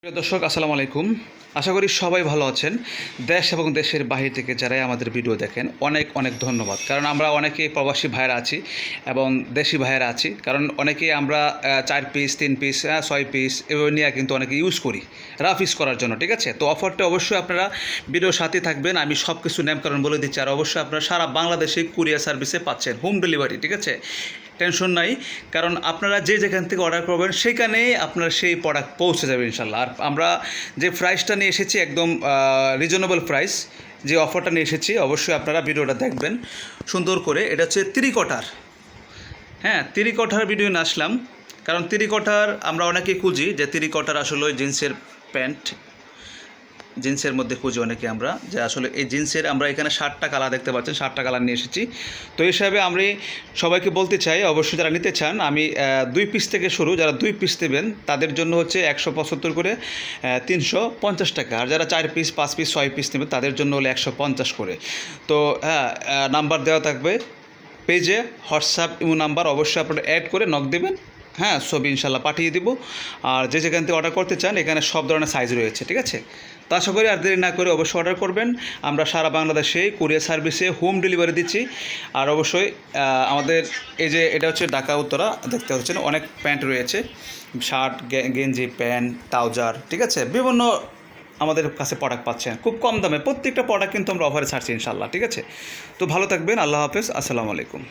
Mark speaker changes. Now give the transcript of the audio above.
Speaker 1: প্রিয় দর্শক আসসালামু আলাইকুম। আশা করি সবাই ভালো আছেন। দেশ এবং দেশের বাহির থেকে যারাই আমাদের ভিডিও দেখেন অনেক অনেক ধন্যবাদ। কারণ আমরা অনেকেই প্রবাসী ভাইয়েরা আছি এবং দেশি ভাইয়েরা আছি। কারণ অনেকেই আমরা 4 পিস 3 পিস 6 পিস এভাবে নিয়ে কিন্তু অনেকে ইউজ করি রাফ ইউজ করার জন্য, ঠিক আছে? তো অফারটা অবশ্যই আপনারা ভিডিওর সাথে থাকবেন। আমি সব কিছু নামকরণ বলে দিচ্ছি। আর অবশ্যই আপনারা সারা বাংলাদেশে কুরিয়ার সার্ভিসে পাচ্ছেন, হোম ডেলিভারি, ঠিক আছে? টেনশন নাই, কারণ আপনারা যে যেখান থেকে অর্ডার করবেন সেখানেই আপনার সেই প্রোডাক্ট পৌঁছে যাবে ইনশাল্লাহ। আর আমরা যে প্রাইসটা নিয়ে এসেছি একদম রিজনেবল প্রাইস, যে অফারটা নিয়ে এসেছি অবশ্যই আপনারা ভিডিওটা দেখবেন সুন্দর করে। এটা হচ্ছে তিরিকটার, হ্যাঁ তিরিকটার ভিডিও নিয়ে আসলাম। কারণ তিরিকটার আমরা অনেকেই খুঁজি যে তিরিকটার আসলে জিন্সের প্যান্ট, জিন্সের মধ্যে খুঁজি অনেকে আমরা, যে আসলে এই জিন্সের আমরা এখানে 60টা কালার দেখতে পাচ্ছেন, 60টা কালার নিয়ে এসেছি। তো এই হিসাবে আমি সবাইকে বলতে চাই অবশ্যই যারা নিতে চান, আমি 2 পিস থেকে শুরু, যারা 2 পিস নেবেন তাদের জন্য হচ্ছে 175 করে 350 টাকা। আর যারা 4 পিস 5 পিস 6 পিস নেবেন তাদের জন্য হলে 150 করে। তো হ্যাঁ, নাম্বার দেওয়া থাকবে পেজে, হোয়াটসঅ্যাপ ইমো নাম্বার, অবশ্যই আপনারা অ্যাড করে নক দেবেন। হ্যাঁ, ছবি ইনশাল্লাহ পাঠিয়ে দিব। আর যে যেখান থেকে অর্ডার করতে চান এখানে সব ধরনের সাইজ রয়েছে, ঠিক আছে? তো আশা করি আর দেরি না করে অবশ্যই অর্ডার করবেন। আমরা সারা বাংলাদেশে কুরিয়ার সার্ভিসে হোম ডেলিভারি দিচ্ছি। আর অবশ্যই আমাদের এই যে এটা হচ্ছে ঢাকা উত্তরা, দেখতে পাচ্ছেন অনেক প্যান্ট রয়েছে, শার্ট গেঞ্জি প্যান্ট ট্রাউজার, ঠিক আছে? বিভিন্ন আমাদের কাছে প্রোডাক্ট পাচ্ছেন খুব কম দামে। প্রত্যেকটা প্রোডাক্ট কিন্তু আমরা অফারে ছাড়ছি ইনশাল্লাহ, ঠিক আছে? তো ভালো থাকবেন, আল্লাহ হাফেজ, আসসালামু আলাইকুম।